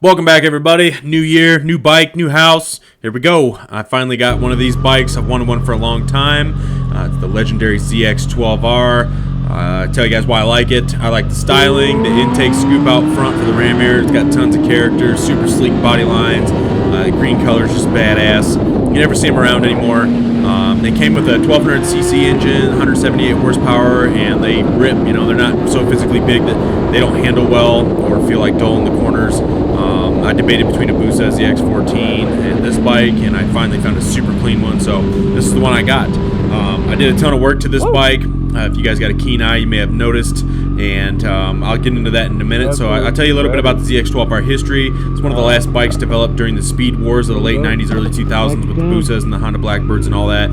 Welcome back, everybody. New year, new bike, new house. Here we go. I finally got one of these bikes. I've wanted one for a long time. It's the legendary Zx12R. Tell you guys why I like it. I like the styling, the intake scoop out front for the ram air. It's got tons of character, super sleek body lines. The green color is just badass. You never see them around anymore. They came with a 1200cc engine, 178 horsepower, and they rip. You know, they're not so physically big that they don't handle well or feel like dull in the corners. I debated between a Busa ZX14 and this bike, and I finally found a super clean one, so this is the one I got. I did a ton of work to this bike. If you guys got a keen eye, you may have noticed, and I'll get into that in a minute. So I'll tell you a little bit about the ZX12R history. It's one of the last bikes developed during the speed wars of the late 90s, early 2000s with the Busas and the Honda Blackbirds and all that.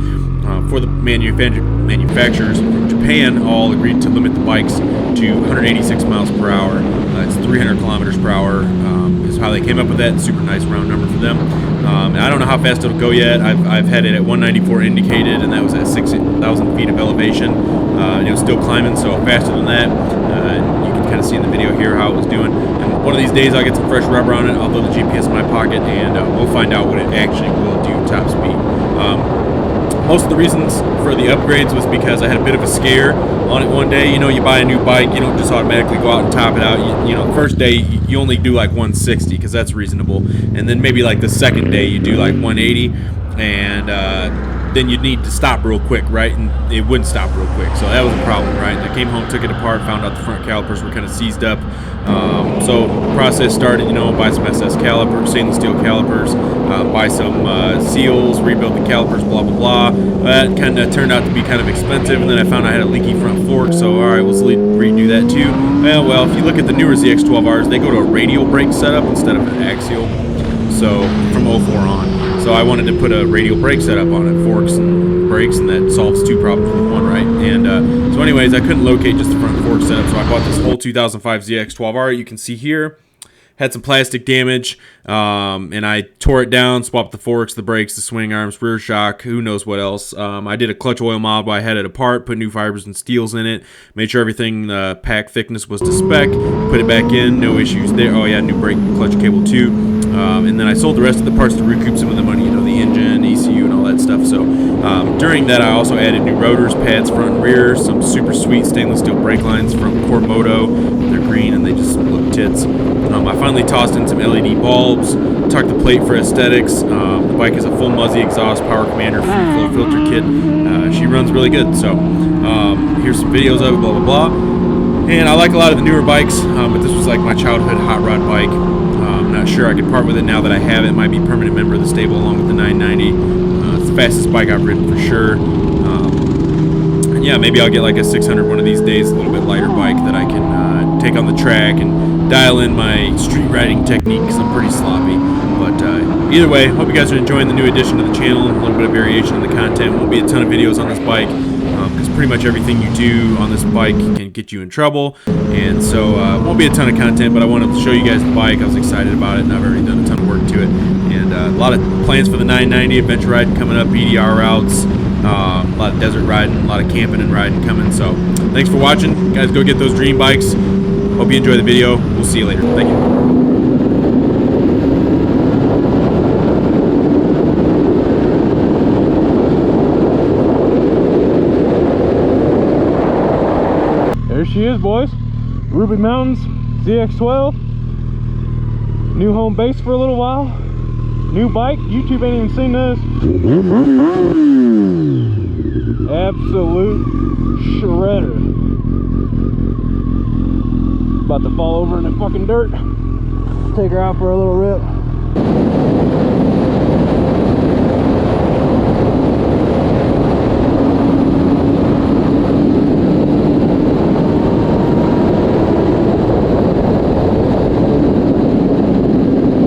For the manufacturers from Japan, all agreed to limit the bikes to 186 miles per hour. It's 300 kilometers per hour is how they came up with that. Super nice round number for them. And I don't know how fast it'll go yet. I've had it at 194 indicated, and that was at 6,000 feet of elevation. And it was still climbing, so faster than that. You can kind of see in the video here how it was doing. And one of these days I'll get some fresh rubber on it. I'll throw the GPS in my pocket, and we'll find out what it actually will do top speed. Most of the reasons for the upgrades was because I had a bit of a scare on it one day. You know, you buy a new bike, you don't just automatically go out and top it out. You know, the first day you only do like 160 because that's reasonable, and then maybe like the second day you do like 180, and then you'd need to stop real quick, right? And it wouldn't stop real quick, so that was a problem, right? And I came home, took it apart, found out the front calipers were kind of seized up. So the process started, you know, buy some SS calipers, stainless steel calipers, buy some seals, rebuild the calipers, blah, blah, blah. That kind of turned out to be kind of expensive, and then I found I had a leaky front fork, so all right, let's redo that too. Well, if you look at the newer ZX12Rs, they go to a radial brake setup instead of an axial, so from 04 on. So I wanted to put a radial brake setup on it, forks and brakes, and that solves two problems with one, right? And so anyways, I couldn't locate just the front fork setup, so I bought this whole 2005 ZX12R. You can see here, had some plastic damage, and I tore it down, swapped the forks, the brakes, the swing arms, rear shock, who knows what else. I did a clutch oil mod where I had it apart, put new fibers and steels in it, made sure everything, pack thickness was to spec, put it back in, no issues there. Oh yeah, new brake clutch cable too. And then I sold the rest of the parts to recoup some of the money, you know, the engine, ECU, and all that stuff. So during that, I also added new rotors, pads, front and rear, some super sweet stainless steel brake lines from Moto. They're green and they just look tits. I finally tossed in some LED bulbs, tucked the plate for aesthetics. The bike is a full Muzzy exhaust Power Commander free flow filter kit. She runs really good. So here's some videos of it, blah, blah, blah. And I like a lot of the newer bikes, but this was like my childhood hot rod bike. I'm not sure I could part with it now that I have it. It might be a permanent member of the stable along with the 990. It's the fastest bike I've ridden for sure. And yeah, maybe I'll get like a 600 one of these days, a little bit lighter bike that I can take on the track and dial in my street riding technique because I'm pretty sloppy. But either way, hope you guys are enjoying the new addition to the channel. A little bit of variation in the content. Won't be a ton of videos on this bike, because pretty much everything you do on this bike can get you in trouble, and so won't be a ton of content, but I wanted to show you guys the bike. I was excited about it, and I've already done a ton of work to it, and a lot of plans for the 990 adventure riding coming up, PDR routes, a lot of desert riding, a lot of camping and riding coming. So thanks for watching, guys. Go get those dream bikes. Hope you enjoy the video. We'll see you later. Thank you. There she is, boys. Ruby Mountains ZX12. New home base for a little while. New bike. YouTube ain't even seen this. Absolute shredder. About to fall over in the fucking dirt. Take her out for a little rip.